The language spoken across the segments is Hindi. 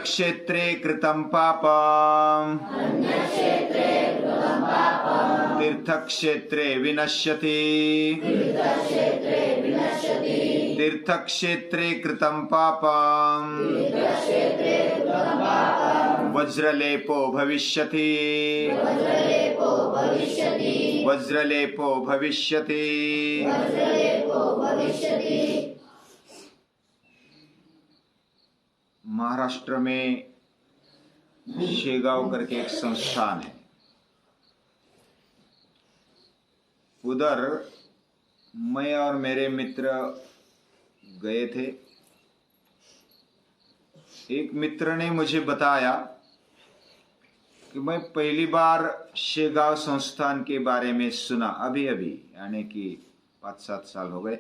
क्षेत्रे कृतं पापम् तीर्थक्षेत्रे विनश्यति। तीर्थक्षेत्रे कृतं पापम् वज्रलेपो भविष्यति। वज्रलेपो भविष्यति। महाराष्ट्र में शेगांव करके एक संस्थान है, उधर मैं और मेरे मित्र गए थे। एक मित्र ने मुझे बताया कि मैं पहली बार शेगांव संस्थान के बारे में सुना, अभी अभी, यानी कि 5-7 साल हो गए।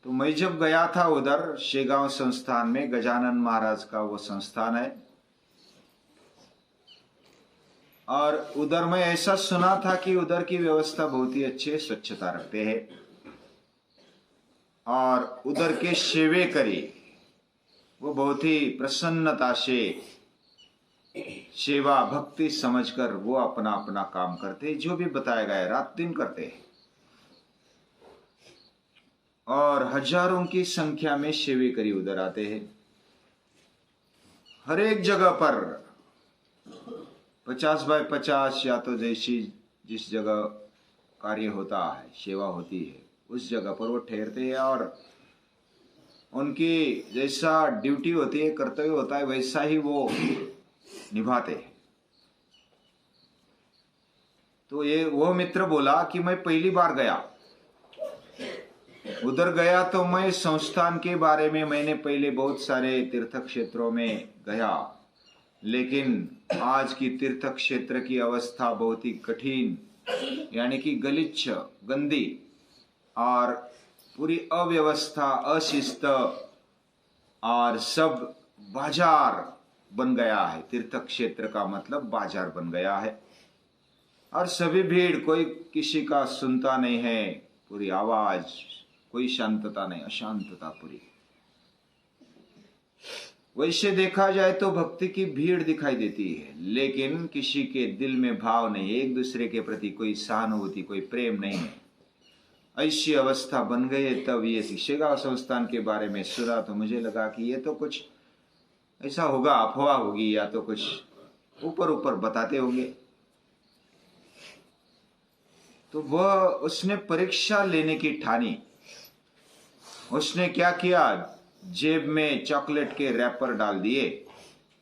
तो मैं जब गया था उधर शेगांव संस्थान में, गजानन महाराज का वो संस्थान है, और उधर मैं ऐसा सुना था कि उधर की व्यवस्था बहुत ही अच्छी है, स्वच्छता रखते हैं, और उधर के सेवेकरी वो बहुत ही प्रसन्नता से सेवा भक्ति समझकर वो अपना अपना काम करते हैं, जो भी बताया गया है रात दिन करते हैं, और हजारों की संख्या में सेवेकरी उधर आते हैं। हर एक जगह पर 50 बाय 50 या तो जैसी जिस जगह कार्य होता है, सेवा होती है, उस जगह पर वो ठहरते हैं, और उनकी जैसा ड्यूटी होती है, कर्तव्य होता है, वैसा ही वो निभाते हैं। तो ये वो मित्र बोला कि मैं पहली बार गया, उधर गया तो मैं संस्थान के बारे में, मैंने पहले बहुत सारे तीर्थ क्षेत्रों में गया, लेकिन आज की तीर्थ क्षेत्र की अवस्था बहुत ही कठिन, यानी कि गलीच, गंदी और पूरी अव्यवस्था, अशिस्त, और सब बाजार बन गया है। तीर्थ क्षेत्र का मतलब बाजार बन गया है, और सभी भीड़, कोई किसी का सुनता नहीं है, पूरी आवाज, कोई शांतता नहीं, अशांतता पूरी। वैसे देखा जाए तो भक्ति की भीड़ दिखाई देती है, लेकिन किसी के दिल में भाव नहीं, एक दूसरे के प्रति कोई सहानुभूति, कोई प्रेम नहीं है। ऐसी अवस्था बन गई है। तब ये शेगांव संस्थान के बारे में सुना तो मुझे लगा कि ये तो कुछ ऐसा होगा, अफवाह होगी, या तो कुछ ऊपर ऊपर बताते होंगे। तो वह उसने परीक्षा लेने की ठानी। उसने क्या किया, जेब में चॉकलेट के रैपर डाल दिए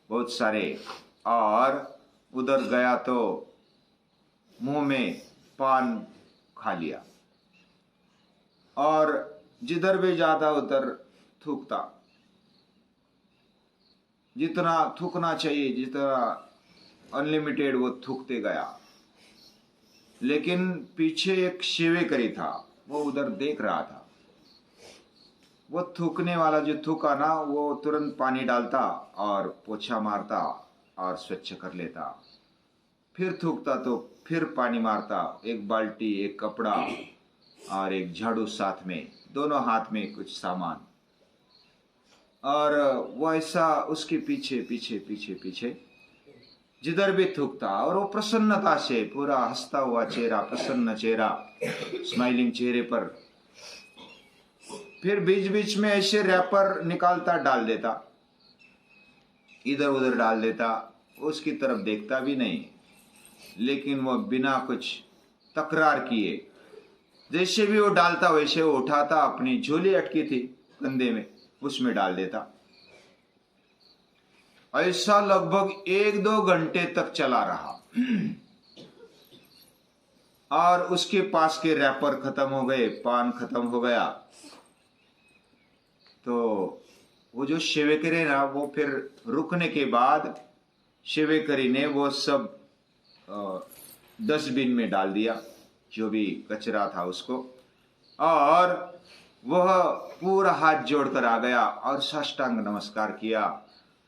बहुत सारे, और उधर गया तो मुंह में पान खा लिया, और जिधर भी जाता उधर थूकता, जितना थूकना चाहिए, जितना अनलिमिटेड, वो थूकते गया। लेकिन पीछे एक सेवेकरी था, वो उधर देख रहा था। वो थूकने वाला जो थूका ना, वो तुरंत पानी डालता और पोछा मारता और स्वच्छ कर लेता, फिर थूकता तो फिर पानी मारता, एक बाल्टी, एक कपड़ा और एक झाड़ू साथ में, दोनों हाथ में कुछ सामान, और वो ऐसा उसके पीछे पीछे पीछे पीछे जिधर भी थूकता, और वो प्रसन्नता से, पूरा हंसता हुआ चेहरा, प्रसन्न चेहरा, स्माइलिंग चेहरे पर। फिर बीच बीच में ऐसे रैपर निकालता, डाल देता, इधर उधर डाल देता, उसकी तरफ देखता भी नहीं, लेकिन वो बिना कुछ तकरार किए, जैसे भी वो डालता वैसे वो उठाता, अपनी झोली अटकी थी कंधे में, उसमें डाल देता। ऐसा लगभग 1-2 घंटे तक चला रहा, और उसके पास के रैपर खत्म हो गए, पान खत्म हो गया। तो वो जो सेवेकरी ना, वो फिर रुकने के बाद सेवेकरी ने वो सब डस्टबिन में डाल दिया, जो भी कचरा था उसको, और वह पूरा हाथ जोड़कर आ गया और साष्टांग नमस्कार किया।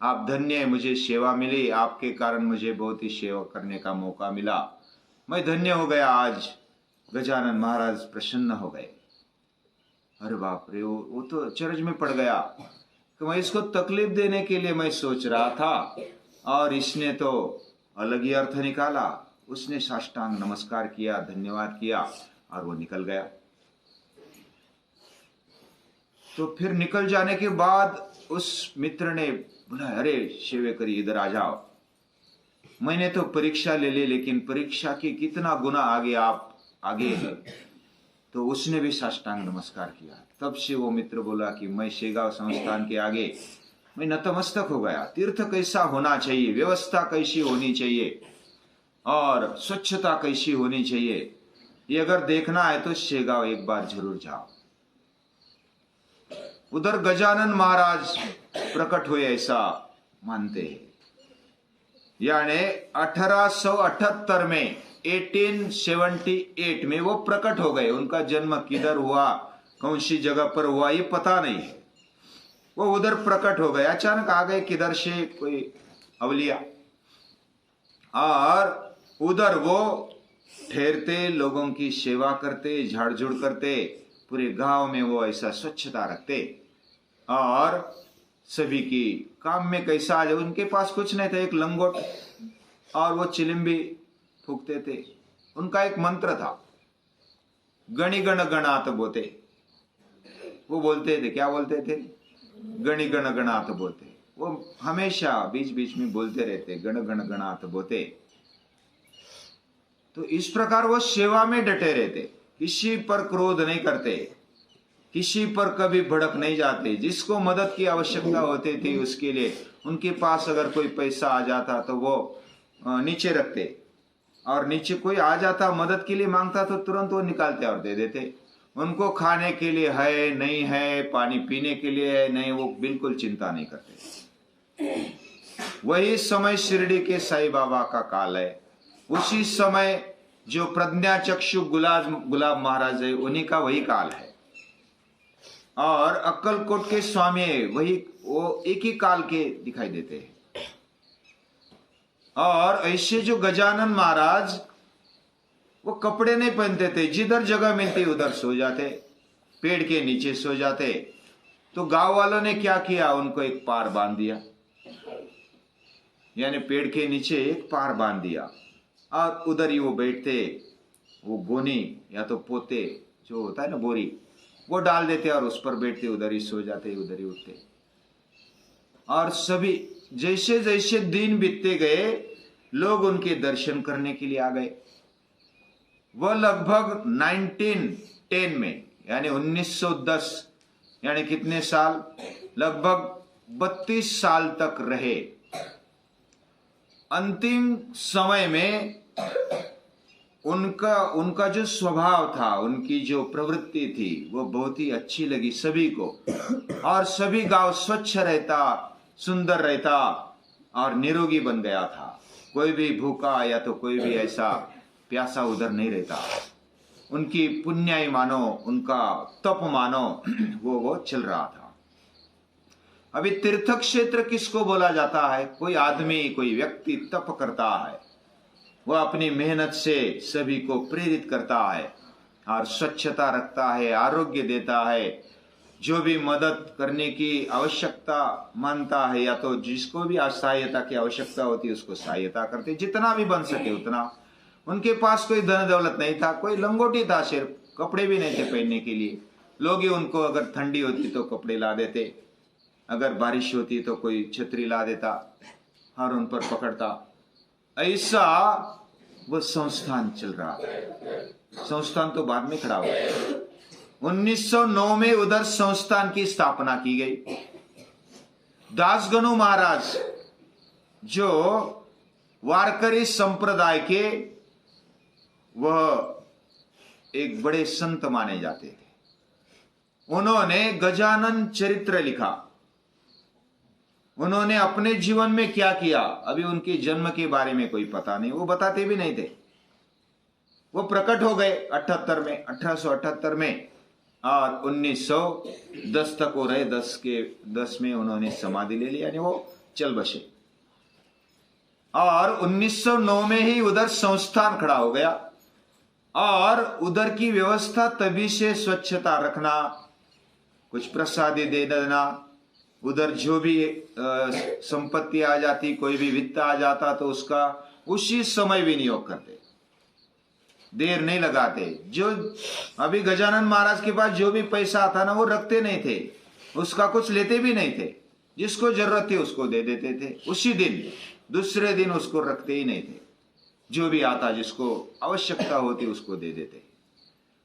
आप धन्य है, मुझे सेवा मिली, आपके कारण मुझे बहुत ही सेवा करने का मौका मिला, मैं धन्य हो गया, आज गजानन महाराज प्रसन्न हो गए। अरे बाप रे, वो तो चरज में पड़ गया। कि मैं इसको तकलीफ देने के लिए मैं सोच रहा था और इसने तो अलग ही अर्थ निकाला। उसने साष्टांग नमस्कार किया, धन्यवाद किया और वो निकल गया। तो फिर निकल जाने के बाद उस मित्र ने बोला, अरे सेवेकरी इधर आ जाओ, मैंने तो परीक्षा ले ली, लेकिन परीक्षा की कितना गुना आगे आप आगे है। तो उसने भी साष्टांग नमस्कार किया। तब से वो मित्र बोला कि मैं शेगांव संस्थान के आगे मैं नतमस्तक हो गया। तीर्थ कैसा होना चाहिए, व्यवस्था कैसी होनी चाहिए और स्वच्छता कैसी होनी चाहिए, ये अगर देखना है तो शेगांव एक बार जरूर जाओ। उधर गजानन महाराज प्रकट हुए ऐसा मानते हैं। यानी 1878 में 1878 में वो प्रकट हो गए। उनका जन्म किधर हुआ, कौन सी जगह पर हुआ, ये पता नहीं है। वो उधर प्रकट हो गए, अचानक आ गए किधर से कोई अवलिया, और उधर वो ठहरते, लोगों की सेवा करते, झाड़ झूड़ करते, पूरे गांव में वो ऐसा स्वच्छता रखते और सभी की काम में कैसा आ जाए। उनके पास कुछ नहीं था, एक लंगोट और वो चिलिम्बी फूकते थे। उनका एक मंत्र था, गणि गण गणात बोते। वो बोलते थे, क्या बोलते थे, गणि गण गणात बोते। वो हमेशा बीच बीच में बोलते रहते, गण गण गणात बोते। तो इस प्रकार वो सेवा में डटे रहते, किसी पर क्रोध नहीं करते, किसी पर कभी भड़क नहीं जाते। जिसको मदद की आवश्यकता होती थी उसके लिए उनके पास अगर कोई पैसा आ जाता तो वो नीचे रखते, और नीचे कोई आ जाता मदद के लिए मांगता तो तुरंत वो निकालते और दे देते। उनको खाने के लिए है नहीं है, पानी पीने के लिए है नहीं, वो बिल्कुल चिंता नहीं करते। वही समय शिरडी के साईं बाबा का काल है। उसी समय जो प्रज्ञा चक्षु गुलाब महाराज है, उन्हीं का वही काल है। और अक्कलकोट के स्वामी वही, वो एक ही काल के दिखाई देते हैं। और ऐसे जो गजानन महाराज, वो कपड़े नहीं पहनते थे, जिधर जगह मिलती उधर सो जाते, पेड़ के नीचे सो जाते। तो गांव वालों ने क्या किया, उनको एक पार बांध दिया, यानी पेड़ के नीचे एक पार बांध दिया और उधर ही वो बैठते। वो गोनी या तो पोते जो होता है ना, बोरी, वो डाल देते और उस पर बैठते, उधर ही सो जाते, उधर ही उठते। और सभी जैसे जैसे दिन बीतते गए, लोग उनके दर्शन करने के लिए आ गए। वह लगभग 1910 में, यानी 1910, यानी कितने साल, लगभग 32 साल तक रहे। अंतिम समय में उनका जो स्वभाव था, उनकी जो प्रवृत्ति थी, वो बहुत ही अच्छी लगी सभी को। और सभी गांव स्वच्छ रहता, सुंदर रहता और निरोगी बन गया था। कोई भी भूखा या तो कोई भी ऐसा प्यासा उधर नहीं रहता। उनकी पुण्याई मानो, उनका तप मानो, वो चल रहा था। अभी तीर्थ क्षेत्र किसको बोला जाता है, कोई आदमी, कोई व्यक्ति तप करता है, वह अपनी मेहनत से सभी को प्रेरित करता है और स्वच्छता रखता है, आरोग्य देता है। जो भी मदद करने की आवश्यकता मानता है, या तो जिसको भी सहायता की आवश्यकता होती है उसको सहायता करते, जितना भी बन सके उतना। उनके पास कोई धन दौलत नहीं था, कोई लंगोटी था, सिर्फ कपड़े भी नहीं थे पहनने के लिए। लोग ही उनको अगर ठंडी होती तो कपड़े ला देते, अगर बारिश होती तो कोई छतरी ला देता और उन पर पकड़ता। ऐसा वो संस्थान चल रहा था। संस्थान तो बाद में खड़ा हुआ। 1909 में उधर संस्थान की स्थापना की गई। दासगणु महाराज जो वारकरी संप्रदाय के, वह एक बड़े संत माने जाते थे। उन्होंने गजानन चरित्र लिखा। उन्होंने अपने जीवन में क्या किया, अभी उनके जन्म के बारे में कोई पता नहीं, वो बताते भी नहीं थे। वो प्रकट हो गए 78 में, 1878 में, और 1910 तक वो रहे। 10 में उन्होंने समाधि ले ली, यानी वो चल बसे। और 1909 में ही उधर संस्थान खड़ा हो गया। और उधर की व्यवस्था तभी से स्वच्छता रखना, कुछ प्रसादी दे देना, उधर जो भी संपत्ति आ जाती, कोई भी वित्त आ जाता तो उसका उसी समय विनियोग करते, देर नहीं लगाते। जो अभी गजानन महाराज के पास जो भी पैसा आता ना वो रखते नहीं थे, उसका कुछ लेते भी नहीं थे। जिसको जरूरत थी उसको दे देते थे उसी दिन, दूसरे दिन उसको रखते ही नहीं थे। जो भी आता जिसको आवश्यकता होती उसको दे देते।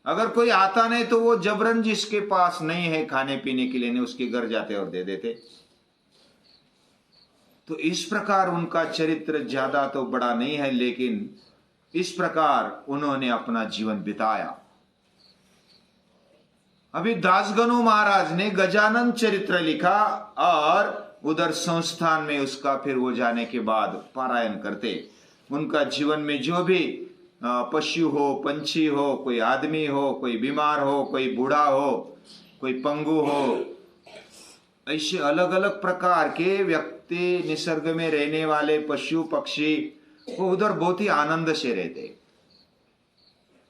अगर कोई आता नहीं तो वो जबरन जिसके पास नहीं है खाने पीने के लिए नहीं उसके घर जाते और दे देते। तो इस प्रकार उनका चरित्र ज्यादा तो बड़ा नहीं है, लेकिन इस प्रकार उन्होंने अपना जीवन बिताया। अभी दासगनु महाराज ने गजानन चरित्र लिखा और उधर संस्थान में उसका फिर वो जाने के बाद पारायण करते। उनका जीवन में जो भी पशु हो, पंछी हो, कोई आदमी हो, कोई बीमार हो, कोई बूढ़ा हो, कोई पंगु हो, ऐसे अलग अलग प्रकार के व्यक्ति, निसर्ग में रहने वाले पशु पक्षी, वो उधर बहुत ही आनंद से रहते।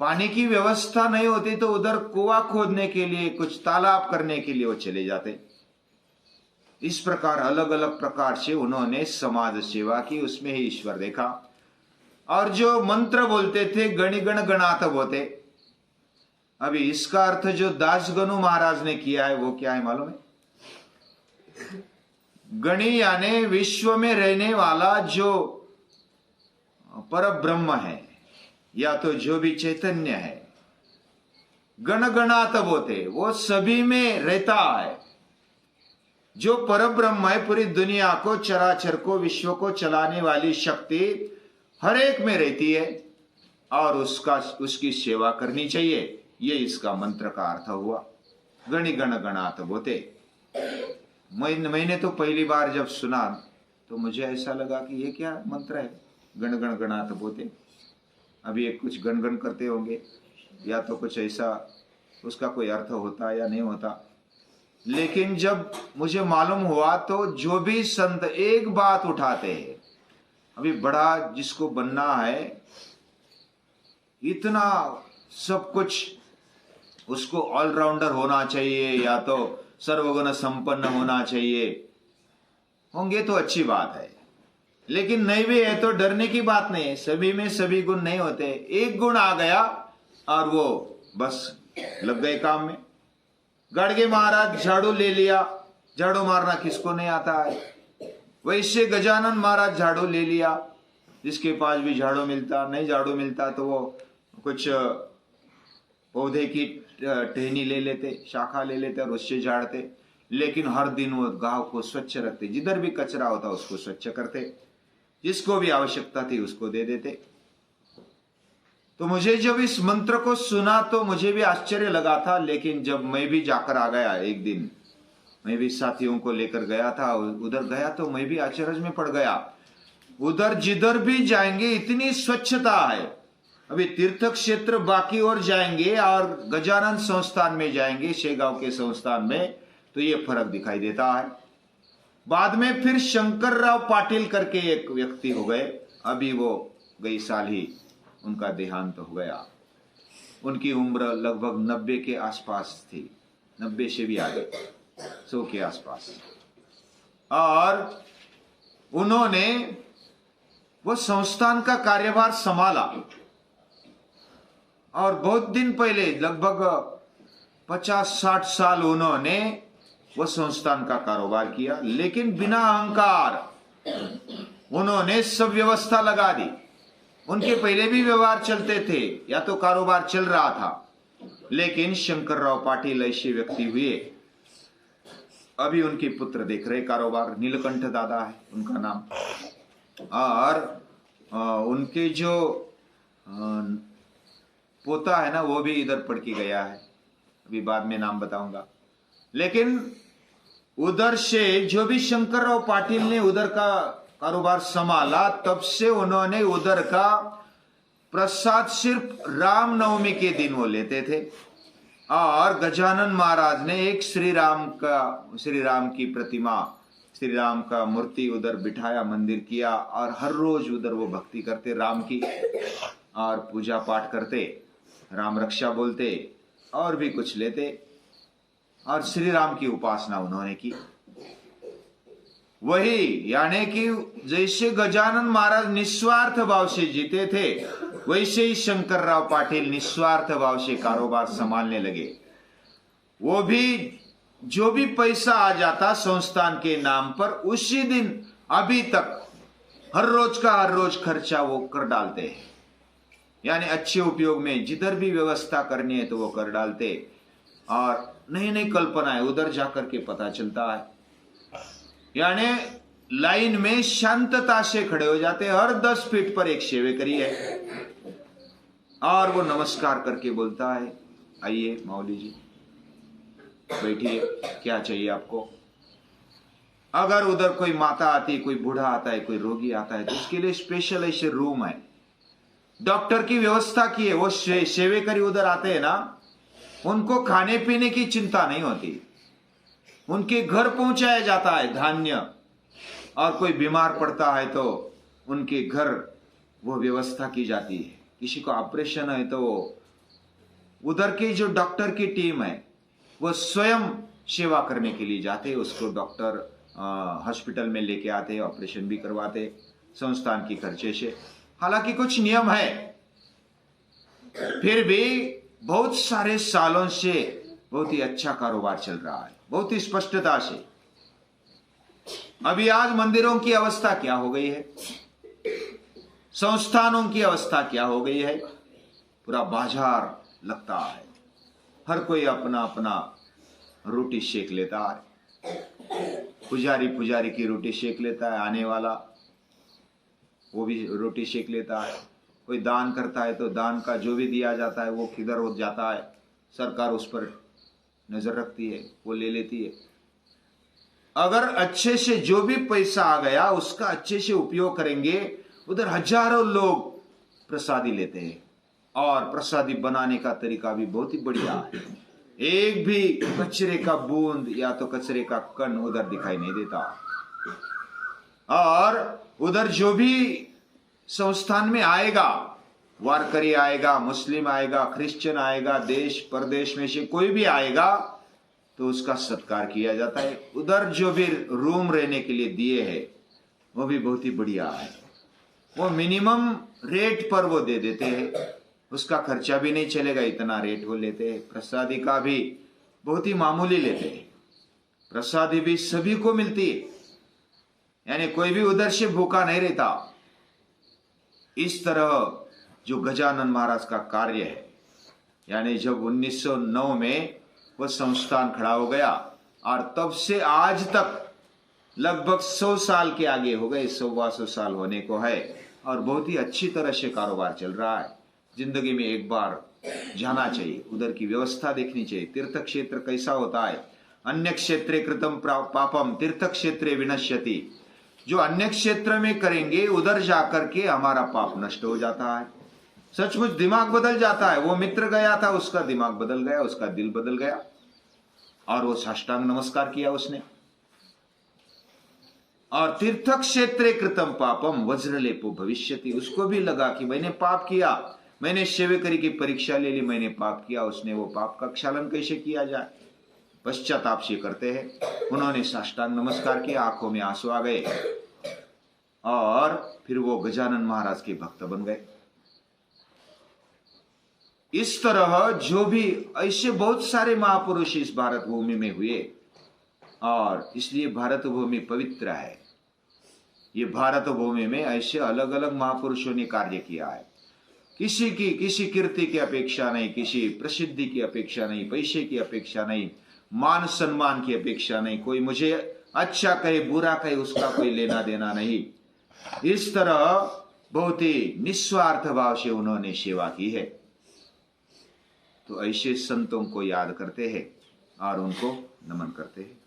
पानी की व्यवस्था नहीं होती तो उधर कुआं खोदने के लिए, कुछ तालाब करने के लिए वो चले जाते। इस प्रकार अलग अलग प्रकार से उन्होंने समाज सेवा की, उसमें ही ईश्वर देखा। और जो मंत्र बोलते थे गणि गण गणात होते, अभी इसका अर्थ जो दासगनु महाराज ने किया है वो क्या है मालूम है? गणि यानी विश्व में रहने वाला जो पर ब्रह्म है या तो जो भी चैतन्य है, गण गणात होते, वो सभी में रहता है। जो पर ब्रह्म है पूरी दुनिया को, चराचर को, विश्व को चलाने वाली शक्ति हर एक में रहती है और उसकी सेवा करनी चाहिए। ये इसका मंत्र का अर्थ हुआ, गणि गण गणात बोते। मैंने तो पहली बार जब सुना तो मुझे ऐसा लगा कि ये क्या मंत्र है, गण गण गणात बोते। अभी एक कुछ गण गण करते होंगे या तो कुछ ऐसा उसका कोई अर्थ होता या नहीं होता। लेकिन जब मुझे मालूम हुआ तो जो भी संत एक बात उठाते हैं, अभी बड़ा जिसको बनना है, इतना सब कुछ उसको ऑलराउंडर होना चाहिए या तो सर्वगुण संपन्न होना चाहिए, होंगे तो अच्छी बात है। लेकिन नहीं भी है तो डरने की बात नहीं है। सभी में सभी गुण नहीं होते। एक गुण आ गया और वो बस लग गए काम में। गाड़गे महाराज झाड़ू ले लिया, झाड़ू मारना किसको नहीं आता है। वैसे गजानन महाराज झाड़ू ले लिया, जिसके पास भी झाड़ू मिलता, नहीं झाड़ू मिलता तो वो कुछ पौधे की टहनी ले लेते, शाखा ले लेते और उससे झाड़ते। लेकिन हर दिन वो गांव को स्वच्छ रखते, जिधर भी कचरा होता उसको स्वच्छ करते, जिसको भी आवश्यकता थी उसको दे देते। तो मुझे जब इस मंत्र को सुना तो मुझे भी आश्चर्य लगा था। लेकिन जब मैं भी जाकर आ गया, एक दिन मैं भी साथियों को लेकर गया था, उधर गया तो मैं भी आश्चर्य में पड़ गया। उधर जिधर भी जाएंगे इतनी स्वच्छता है। अभी तीर्थ क्षेत्र बाकी और जाएंगे और गजानन संस्थान में जाएंगे, शेगांव के संस्थान में, तो ये फर्क दिखाई देता है। बाद में फिर शंकरराव पाटिल करके एक व्यक्ति हो गए। अभी वो गई साल ही उनका देहांत हो गया। उनकी उम्र लगभग 90 के आसपास थी, 90 से भी आगे, 100 के आसपास। और उन्होंने वो संस्थान का कार्यभार संभाला और बहुत दिन पहले, लगभग 50-60 साल उन्होंने वो संस्थान का कारोबार किया। लेकिन बिना अहंकार उन्होंने सब व्यवस्था लगा दी। उनके पहले भी व्यवहार चलते थे या तो कारोबार चल रहा था, लेकिन शंकरराव पाटिल ऐसे व्यक्ति हुए। अभी उनके पुत्र देख रहे कारोबार, नीलकंठ दादा है उनका नाम। और उनके जो पोता है ना वो भी इधर पढ़ के गया है, अभी बाद में नाम बताऊंगा। लेकिन उधर से जो भी शंकरराव पाटिल ने उधर का कारोबार संभाला, तब से उन्होंने उधर का प्रसाद सिर्फ रामनवमी के दिन वो लेते थे। और गजानन महाराज ने एक श्री राम की प्रतिमा, श्री राम का मूर्ति उधर बिठाया, मंदिर किया और हर रोज उधर वो भक्ति करते राम की और पूजा पाठ करते, राम रक्षा बोलते और भी कुछ लेते और श्री राम की उपासना उन्होंने की। वही, यानी कि जैसे गजानन महाराज निस्वार्थ भाव से जीते थे, वैसे ही शंकरराव पाटिल निस्वार्थ भाव से कारोबार संभालने लगे। वो भी जो भी पैसा आ जाता संस्थान के नाम पर, उसी दिन अभी तक हर रोज का हर रोज खर्चा वो कर डालते हैं। यानी अच्छे उपयोग में जिधर भी व्यवस्था करनी है तो वो कर डालते, और नई नई कल्पनाएं उधर जाकर के पता चलता है। यानी लाइन में शांतता से खड़े हो जाते, हर 10 फीट पर एक सेवेकरी है, और वो नमस्कार करके बोलता है, आइए मौली जी बैठिए, क्या चाहिए आपको। अगर उधर कोई माता आती, कोई बूढ़ा आता है, कोई रोगी आता है, तो उसके लिए स्पेशल ऐसे रूम है, डॉक्टर की व्यवस्था की है। वो सेवेकरी उधर आते हैं ना, उनको खाने पीने की चिंता नहीं होती, उनके घर पहुंचाया जाता है धान्य, और कोई बीमार पड़ता है तो उनके घर वो व्यवस्था की जाती है। किसी को ऑपरेशन है तो उधर की जो डॉक्टर की टीम है वो स्वयं सेवा करने के लिए जाते हैं, उसको डॉक्टर हॉस्पिटल में लेके आते, ऑपरेशन भी करवाते संस्थान की खर्चे से। हालांकि कुछ नियम है, फिर भी बहुत सारे सालों से बहुत ही अच्छा कारोबार चल रहा है, बहुत ही स्पष्टता से। अभी आज मंदिरों की अवस्था क्या हो गई है, संस्थानों की अवस्था क्या हो गई है, पूरा बाजार लगता है, हर कोई अपना अपना रोटी सेक लेता है, पुजारी की रोटी सेक लेता है, आने वाला वो भी रोटी सेक लेता है, कोई दान करता है तो दान का जो भी दिया जाता है वो किधर हो जाता है, सरकार उस पर नजर रखती है, वो ले लेती है। अगर अच्छे से जो भी पैसा आ गया उसका अच्छे से उपयोग करेंगे, उधर हजारों लोग प्रसादी लेते हैं, और प्रसादी बनाने का तरीका भी बहुत ही बढ़िया है। एक भी कचरे का बूंद या तो कचरे का कण उधर दिखाई नहीं देता, और उधर जो भी संस्थान में आएगा, वारकरी आएगा, मुस्लिम आएगा, क्रिश्चियन आएगा, देश परदेश में से कोई भी आएगा तो उसका सत्कार किया जाता है। उधर जो भी रूम रहने के लिए दिए है वो भी बहुत ही बढ़िया है, वो मिनिमम रेट पर वो दे देते हैं, उसका खर्चा भी नहीं चलेगा, इतना रेट वो लेते हैं। प्रसादी का भी बहुत ही मामूली लेते हैं, प्रसादी भी सभी को मिलती है, यानी कोई भी उधर से भूखा नहीं रहता। इस तरह जो गजानन महाराज का कार्य है, यानी जब 1909 में वो संस्थान खड़ा हो गया, और तब से आज तक लगभग 100 साल के आगे हो गए, 100-125 साल होने को है, और बहुत ही अच्छी तरह से कारोबार चल रहा है। जिंदगी में एक बार जाना चाहिए, उधर की व्यवस्था देखनी चाहिए। तीर्थ क्षेत्र कैसा होता है, अन्य क्षेत्रे कृतम पापम तीर्थ क्षेत्रे विनश्यति। जो अन्य क्षेत्र में करेंगे उधर जाकर के हमारा पाप नष्ट हो जाता है, सचमुच दिमाग बदल जाता है। वो मित्र गया था, उसका दिमाग बदल गया, उसका दिल बदल गया, और वो साष्टांग नमस्कार किया उसने। और तीर्थ क्षेत्रे कृतम पापम वज्रलेपो भविष्यति, उसको भी लगा कि मैंने पाप किया, मैंने सेवेकरी की परीक्षा ले ली, मैंने पाप किया, उसने वो पाप का क्षालन कैसे किया जाए, पश्चाताप से करते हैं। उन्होंने साष्टांग नमस्कार किया, आंखों में आंसू आ गए, और फिर वो गजानन महाराज के भक्त बन गए। इस तरह जो भी ऐसे बहुत सारे महापुरुष इस भारत भूमि में हुए, और इसलिए भारत भूमि पवित्र है। ये भारत भूमि में ऐसे अलग अलग महापुरुषों ने कार्य किया है। किसी कीर्ति की अपेक्षा नहीं, किसी प्रसिद्धि की अपेक्षा नहीं, पैसे की अपेक्षा नहीं, मान सम्मान की अपेक्षा नहीं, कोई मुझे अच्छा कहे बुरा कहे उसका कोई लेना देना नहीं। इस तरह बहुत ही निस्वार्थ भाव से उन्होंने सेवा की है। तो ऐसे संतों को याद करते हैं और उनको नमन करते हैं।